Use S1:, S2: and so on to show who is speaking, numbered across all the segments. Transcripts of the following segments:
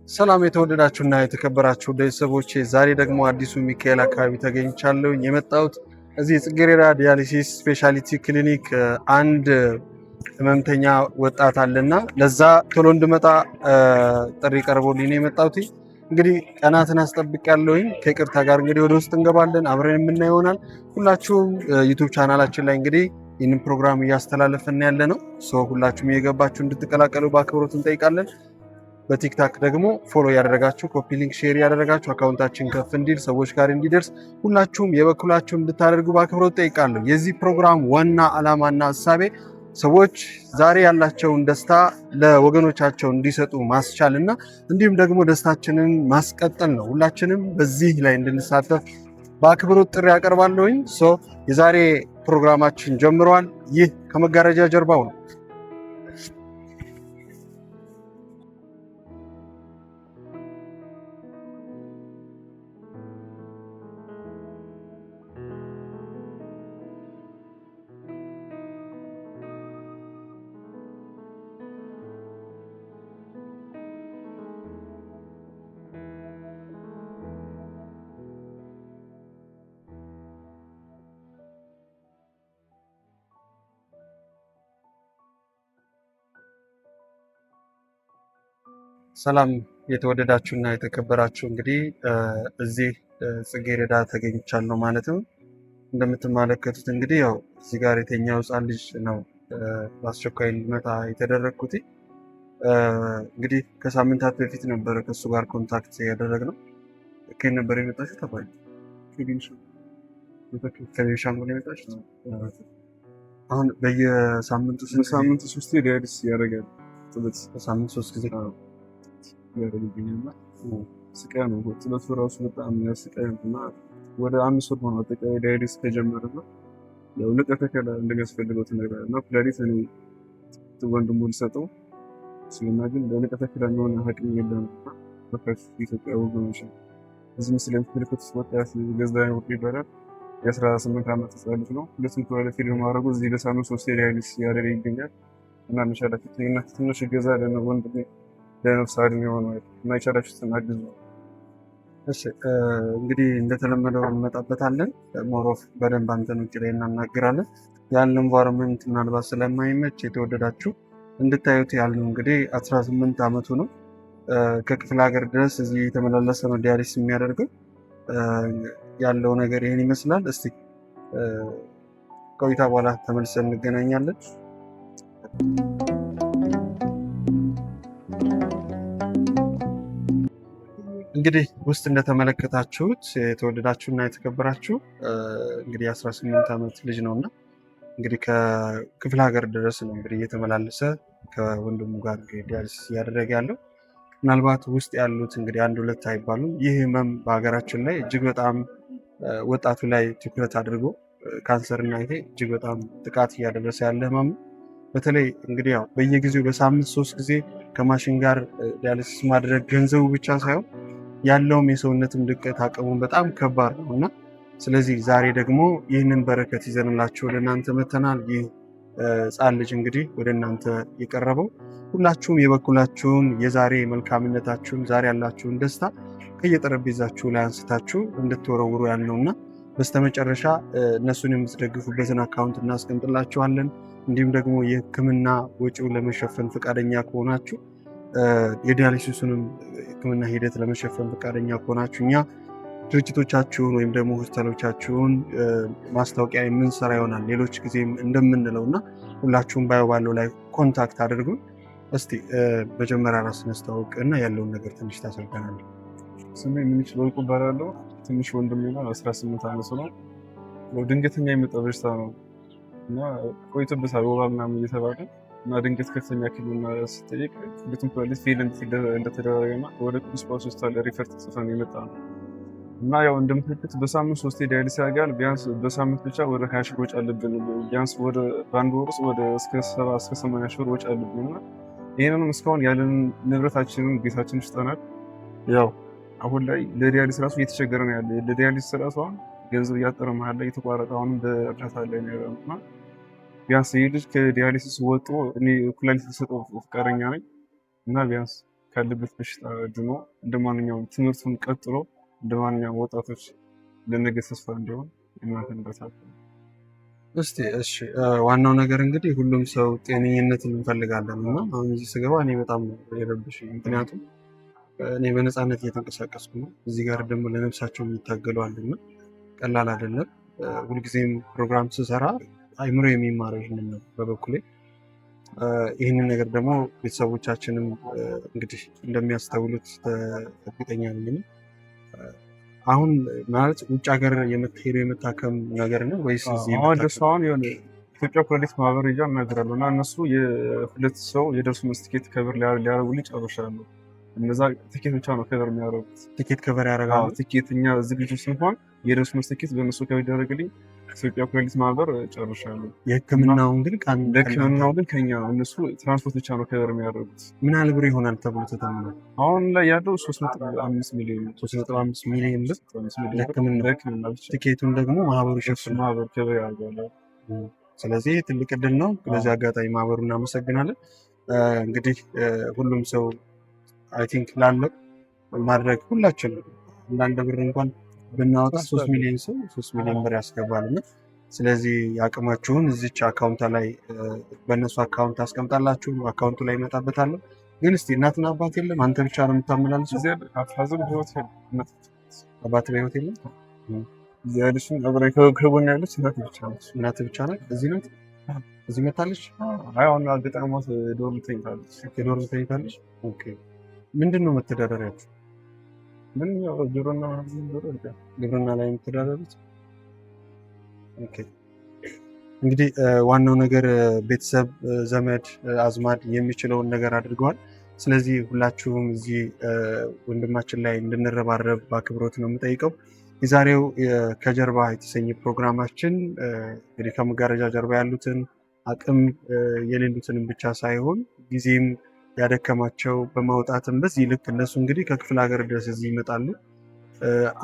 S1: ሰላም የተወደዳችሁና የተከበራችሁ ቤተሰቦቼ፣ ዛሬ ደግሞ አዲሱ ሚካኤል አካባቢ ተገኝቻለሁ። የመጣሁት እዚህ ጽጌረዳ ዲያሊሲስ ስፔሻሊቲ ክሊኒክ አንድ ህመምተኛ ወጣት አለና ለዛ ቶሎ እንድመጣ ጥሪ ቀርቦልኝ ነው የመጣሁት። እንግዲህ ቀናትን አስጠብቄያለሁኝ። ከይቅርታ ጋር እንግዲህ ወደ ውስጥ እንገባለን፣ አብረን የምናየው ይሆናል። ሁላችሁም ዩቲዩብ ቻናላችን ላይ እንግዲህ ይህንን ፕሮግራም እያስተላለፍን ያለ ነው። ሁላችሁም እየገባችሁ እንድትቀላቀሉ በአክብሮት እንጠይቃለን። በቲክታክ ደግሞ ፎሎ ያደረጋችሁ ኮፒ ሊንክ ሼር ያደረጋችሁ አካውንታችን ከፍ እንዲል ሰዎች ጋር እንዲደርስ ሁላችሁም የበኩላችሁን እንድታደርጉ በአክብሮት ጠይቃለሁ። የዚህ ፕሮግራም ዋና ዓላማና ሀሳቤ ሰዎች ዛሬ ያላቸውን ደስታ ለወገኖቻቸው እንዲሰጡ ማስቻልና እንዲሁም ደግሞ ደስታችንን ማስቀጠል ነው። ሁላችንም በዚህ ላይ እንድንሳተፍ በአክብሮት ጥሪ ያቀርባለሁኝ። የዛሬ ፕሮግራማችን ጀምሯል። ይህ ከመጋረጃ ጀርባው ነው። ሰላም የተወደዳችሁና የተከበራችሁ እንግዲህ እዚህ ጽጌረዳ ተገኝቻለሁ ማለት ነው። እንደምትመለከቱት እንግዲህ ያው እዚህ ጋር የተኛው ህፃን ልጅ ነው በአስቸኳይ እንዲመጣ የተደረግኩት። እንግዲህ ከሳምንታት በፊት ነበረ ከእሱ ጋር ኮንታክት ያደረግነው። ከየት ነበር የመጣችው? ተባለ ከቤኒሻንጉል የመጣችው። አሁን በየሳምንቱ
S2: ሶስት ዲያሊሲስ ያደርጋል።
S1: በሳምንት 3 ጊዜ
S2: ያደርግልኛልና ስቃይ ነው። ጥለቱ ራሱ በጣም ያስቃይ እና ወደ 5 ወር ሆኖ አጠቃላይ ዳያሊሲስ ከጀመረ ነው ያው ንቅለ ተከላ እንደሚያስፈልገው ተነግሯል እና ፕላኔት እኔ ወንድሙ ሊሰጠው ሲናገር ለንቅለ ተከላ የሚሆን አቅም የለም። በከፍ ኢትዮጵያ ወገኖች እዚህ ምስል የምትመለከቱት ወጣት ገዛኸኝ ወርቁ ይባላል። የ18 ዓመት ህፃን ልጅ ነው። ሁለቱም ፊልም ማድረጉ እዚህ በሳምንት 3 ዳያሊሲስ ያደረገ ይገኛል እና መሻላችሁ እና ትንሽ ገዛ ለወንድሜ ለነፍስ አድን የሆነ እና የቻላችሁትን አግዙ።
S1: እሺ እንግዲህ እንደተለመደው እንመጣበታለን። ሞሮፍ በደንብ አንተን ውጭ ላይ እናናግራለን። ያን ኢንቫይሮንመንት ምናልባት ስለማይመች የተወደዳችሁ እንድታዩት ያልነው እንግዲህ 18 ዓመቱ ነው። ከክፍለ ሀገር ድረስ እዚህ የተመላለሰ ነው ዲያሊሲስ የሚያደርገው። ያለው ነገር ይህን ይመስላል። እስቲ ቆይታ በኋላ ተመልሰን እንገናኛለን። እንግዲህ ውስጥ እንደተመለከታችሁት የተወደዳችሁና የተከበራችሁ እንግዲህ 18 ዓመት ልጅ ነውና እንግዲህ ከክፍለ ሀገር ድረስ ነው እንግዲህ እየተመላለሰ ከወንድሙ ጋር ዲያሊሲስ እያደረገ ያለው። ምናልባት ውስጥ ያሉት እንግዲህ 1-2 አይባሉም። ይህ ህመም በሀገራችን ላይ እጅግ በጣም ወጣቱ ላይ ትኩረት አድርጎ ካንሰርና ይሄ እጅግ በጣም ጥቃት እያደረሰ ያለ ህመም። በተለይ እንግዲህ ያው በየጊዜው በሳምንት 3 ጊዜ ከማሽን ጋር ዲያሊሲስ ማድረግ ገንዘቡ ብቻ ሳይሆን ያለውም የሰውነትም ድቀት አቅሙን በጣም ከባድ ነው እና ስለዚህ ዛሬ ደግሞ ይህንን በረከት ይዘንላችሁ ወደ እናንተ መተናል። ይህ ህፃን ልጅ እንግዲህ ወደ እናንተ የቀረበው ሁላችሁም የበኩላችሁን የዛሬ መልካምነታችሁን ዛሬ ያላችሁን ደስታ ከየጠረጴዛችሁ ላይ አንስታችሁ እንድትወረውሩ ያልነውና በስተመጨረሻ እነሱን የምትደግፉበትን አካውንት እናስቀምጥላችኋለን። እንዲሁም ደግሞ የህክምና ወጪውን ለመሸፈን ፈቃደኛ ከሆናችሁ የዲያሊሲሱንም ህክምና ሂደት ለመሸፈን ፈቃደኛ ከሆናችሁ እኛ ድርጅቶቻችሁን ወይም ደግሞ ሆስፒታሎቻችሁን ማስታወቂያ የምንሰራ ይሆናል ሌሎች ጊዜም እንደምንለው እና ሁላችሁም ባለው ላይ ኮንታክት አድርጉን። እስቲ መጀመሪያ ራስን አስተዋውቅ እና ያለውን ነገር ትንሽ ታስረዳናለህ።
S2: ስሜ ምንጭ ወርቁ እባላለሁ። ትንሽ ወንድሜ ነው፣ 18 ዓመቱ ነው። ድንገተኛ የመጣ በሽታ ነው እና ቆይቶበታል ወባ ምናምን እየተባለ እና ድንገት ከፍተኛ ሕክምና ሲጠየቅ ሁለቱም ፕላኔት ፌል እንደተደረገና ወደ ቅዱስ ጳውሎስ ሆስፒታል ሪፈር ተጽፈን የመጣ ነው እና ያው እንደምትመለከቱት በሳምንት 3 ዳያሊሲስ ያደርጋል። ቢያንስ በሳምንት ብቻ ወደ 20 ሺህ ወጪ አለብን። ቢያንስ ወደ በአንድ ወር ውስጥ ወደ እስከ 70 እስከ 80 ሺህ ወጪ አለብን እና ይህንንም እስካሁን ያለን ንብረታችንን ቤታችን ሽጠናል። ያው አሁን ላይ ለዲያሊሲስ ራሱ እየተቸገረ ነው ያለ። ለዲያሊሲስ ራሱ አሁን ገንዘብ እያጠረ መሀል ላይ የተቋረጠ አሁንም በእርዳታ ላይ ነው ያለው እና ቢያንስ ይህ ልጅ ከዲያሊሲስ ወጥቶ እኔ ኩላሊት ተሰጠው ፈቃደኛ ነኝ እና ቢያንስ ካለበት በሽታ ድኖ እንደማንኛውም ትምህርቱን ቀጥሎ እንደማንኛውም ወጣቶች ለነገ ተስፋ እንዲሆን እናንተን በታለን።
S1: እስቲ እሺ፣ ዋናው ነገር እንግዲህ ሁሉም ሰው ጤነኝነትን እንፈልጋለን እና አሁን እዚህ ስገባ እኔ በጣም የረብሽኝ፣ ምክንያቱም እኔ በነፃነት እየተንቀሳቀስኩ ነው። እዚህ ጋር ደግሞ ለነፍሳቸው የሚታገሉ አሉና ቀላል አይደለም። ሁልጊዜም ፕሮግራም ስሰራ አይምሮ የሚማረው ይህንን ነው በበኩሌ። ይህንን ነገር ደግሞ ቤተሰቦቻችንም እንግዲህ እንደሚያስተውሉት እርግጠኛ ነኝ። አሁን ማለት ውጭ ሀገር የምትሄዱ የምታከም ነገር ነው ወይስ እዚህ?
S2: አሁን የሆነ ኢትዮጵያ ኩላሊት ማህበር ይጃ እናገራለሁ እና እነሱ የሁለት ሰው የደርሶ መልስ ቲኬት ከበር ሊያደርጉልኝ ጨርሻሉ። እነዛ ቲኬት ብቻ ነው ከበር የሚያደርጉት።
S1: ቲኬት ከበር ያደርጋሉ።
S2: ቲኬት እኛ ዝግጁ ስንሆን የደርሶ መልስ ቲኬት በእነሱ ከበር ይደረግልኝ ኢትዮጵያ ኩላሊት ማህበር ጨርሻለሁ።
S1: የህክምናውን ግን
S2: ከኛ እነሱ ትራንስፖርት ብቻ ነው ከበር የሚያደርጉት።
S1: ምን ያህል ብር ይሆናል ተብሎ ተተምኗል?
S2: አሁን ላይ ያለው 3.5 ሚሊዮን
S1: 3.5 ሚሊዮን ብር ለህክምና ብቻ። ቲኬቱን ደግሞ ማህበሩ ይሸፍናል።
S2: ማህበሩ ከበር ያደርጋል።
S1: ስለዚህ ትልቅ እድል ነው። በዚህ አጋጣሚ ማህበሩ እናመሰግናለን። እንግዲህ ሁሉም ሰው አይ ቲንክ ላለው ማድረግ ሁላችንም አንዳንድ ብር እንኳን ብናወጣ 3 ሚሊዮን ሰው 3 ሚሊዮን ብር ያስገባል እና ስለዚህ አቅማችሁን እዚች አካውንታ ላይ በእነሱ አካውንት አስቀምጣላችሁ። አካውንቱ ላይ ይመጣበታለሁ። ግን እስቲ እናትና አባት የለም? አንተ ብቻ ነው የምታመላልሰው? አባት በህይወት የለም?
S2: ከጎን ያለች እናት ብቻ ነች።
S1: እናት ብቻ ናት? እዚህ ናት? እዚህ መታለች?
S2: አሁን አጋጣሚት ዶርም ተኝታለች።
S1: ዶርም ተኝታለች። ምንድን ነው መተዳደሪያችሁ? ግብርና ላይ የምትተዳደሩት? እንግዲህ ዋናው ነገር ቤተሰብ፣ ዘመድ አዝማድ የሚችለውን ነገር አድርገዋል። ስለዚህ ሁላችሁም እዚህ ወንድማችን ላይ እንድንረባረብ በአክብሮት ነው የምጠይቀው። የዛሬው ከጀርባ የተሰኘ ፕሮግራማችን እንግዲህ ከመጋረጃ ጀርባ ያሉትን አቅም የሌሉትንም ብቻ ሳይሆን ጊዜም ያደከማቸው በማውጣትም በዚህ ልክ እነሱ እንግዲህ ከክፍለ ሀገር ድረስ እዚህ ይመጣሉ።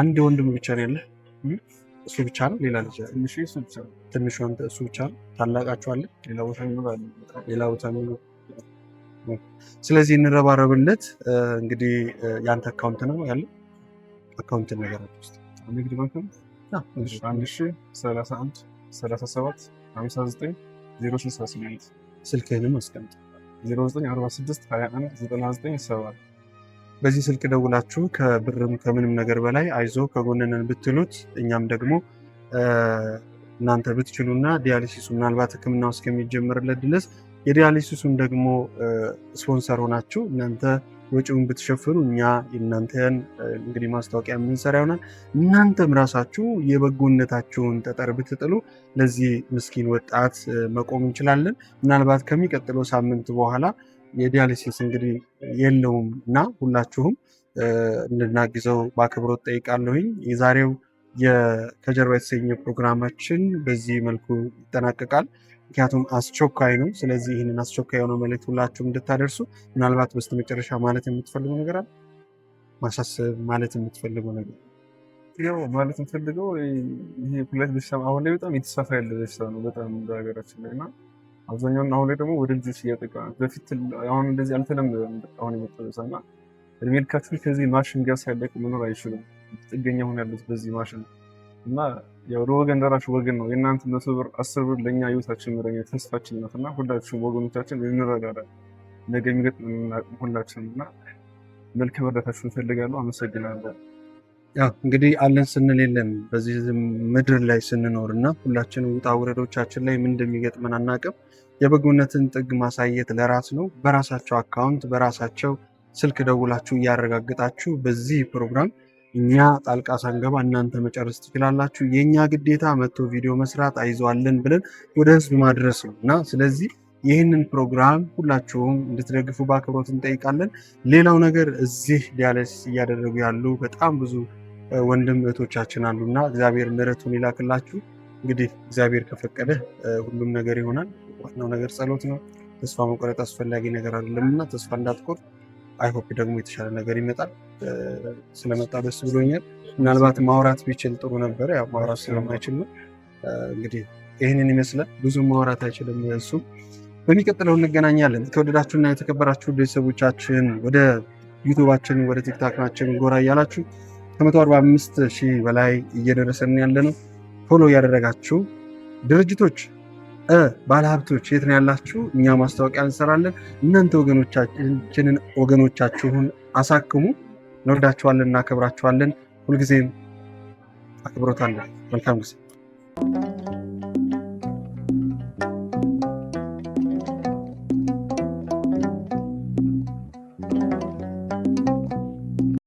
S1: አንድ ወንድም ብቻ ነው ያለ? እሱ ብቻ ነው? ሌላ ልጅ? ትንሹ አንተ? እሱ ብቻ ነው? ታላቃችሁ አለ? ሌላ ቦታ የሚኖር? ስለዚህ እንረባረብለት። እንግዲህ የአንተ አካውንት ነው ያለ? አካውንት ነገር ውስጥ
S2: ንግድ ባንክ ነው። 1031 37 59 068
S1: ስልክህንም አስቀምጥ።
S2: 0946 21 99 7
S1: በዚህ ስልክ ደውላችሁ ከብርም ከምንም ነገር በላይ አይዞ ከጎንነን ብትሉት እኛም ደግሞ እናንተ ብትችሉና ዲያሊሲሱ ምናልባት ሕክምናው እስከሚጀምርለት ድረስ የዲያሊሲሱን ደግሞ ስፖንሰር ሆናችሁ እናንተ ወጪውን ብትሸፍኑ እኛ የእናንተን እንግዲህ ማስታወቂያ የምንሰራ ይሆናል። እናንተም ራሳችሁ የበጎነታችሁን ጠጠር ብትጥሉ ለዚህ ምስኪን ወጣት መቆም እንችላለን። ምናልባት ከሚቀጥለው ሳምንት በኋላ የዲያሊሲስ እንግዲህ የለውም እና ሁላችሁም እንድናግዘው በአክብሮት ጠይቃለሁኝ። የዛሬው ከጀርባ የተሰኘ ፕሮግራማችን በዚህ መልኩ ይጠናቀቃል። ምክንያቱም አስቸኳይ ነው። ስለዚህ ይህንን አስቸኳይ የሆነ መልእክት ሁላችሁም እንድታደርሱ ምናልባት በስተመጨረሻ ማለት የምትፈልገው ነገር አለ? ማሳሰብ ማለት የምትፈልገው ነገር?
S2: ያው ማለት የምትፈልገው ይሄ ኩላሊት በሽታ አሁን ላይ በጣም የተስፋፋ ያለ በሽታ ነው በጣም በሀገራችን ላይ እና አብዛኛውን አሁን ላይ ደግሞ ወደ ልጆች እያጠቃ በፊት አሁን እንደዚህ አልተለመደም። አሁን የመጣ በሽታ እና እድሜ ልካችሁ ከዚህ ማሽን ጋር ሳይለቅ መኖር አይችሉም። ጥገኛ ሆነ ያሉት በዚህ ማሽን እና ያው ለወገን ደራሽ ወገን ነው። የእናንተ 100 ብር 10 ብር ለእኛ ህይወታችን ምረኛ ተስፋችን ናት እና ሁላችሁም ወገኖቻችን እንረዳዳ። ነገ የሚገጥመን ሁላችንም እና መልካም እርዳታችሁ እንፈልጋለሁ። አመሰግናለሁ።
S1: ያው እንግዲህ አለን ስንል የለም በዚህ ምድር ላይ ስንኖር እና ሁላችንም ውጣ ውረዶቻችን ላይ ምን እንደሚገጥመን አናውቅም። የበጎነትን ጥግ ማሳየት ለራስ ነው። በራሳቸው አካውንት በራሳቸው ስልክ ደውላችሁ እያረጋግጣችሁ በዚህ ፕሮግራም እኛ ጣልቃ ሳንገባ እናንተ መጨረስ ትችላላችሁ። የእኛ ግዴታ መጥቶ ቪዲዮ መስራት አይዘዋለን ብለን ወደ ህዝብ ማድረስ ነው እና ስለዚህ ይህንን ፕሮግራም ሁላችሁም እንድትደግፉ በአክብሮት እንጠይቃለን። ሌላው ነገር እዚህ ዲያሊሲስ እያደረጉ ያሉ በጣም ብዙ ወንድም እህቶቻችን አሉና እግዚአብሔር ምሕረቱን ይላክላችሁ። እንግዲህ እግዚአብሔር ከፈቀደ ሁሉም ነገር ይሆናል። ዋናው ነገር ጸሎት ነው። ተስፋ መቁረጥ አስፈላጊ ነገር አይደለምና ተስፋ እንዳትቆርጥ። አይሆፕ ደግሞ የተሻለ ነገር ይመጣል። ስለመጣ ደስ ብሎኛል። ምናልባት ማውራት ቢችል ጥሩ ነበር። ያው ማውራት ስለማይችል ነው። እንግዲህ ይህንን ይመስላል። ብዙ ማውራት አይችልም እሱ። በሚቀጥለው እንገናኛለን። የተወደዳችሁና የተከበራችሁ ቤተሰቦቻችን ወደ ዩቲዩባችንን ወደ ቲክታካችን ጎራ እያላችሁ ከ145,000 በላይ እየደረሰን ያለ ነው። ፎሎ እያደረጋችሁ ድርጅቶች ባለሀብቶች የት ነው ያላችሁ? እኛ ማስታወቂያ እንሰራለን። እናንተ ወገኖቻችሁን አሳክሙ። እንወዳችኋለን፣ እናከብራችኋለን። ሁልጊዜም አክብሮታለን። መልካም ጊዜ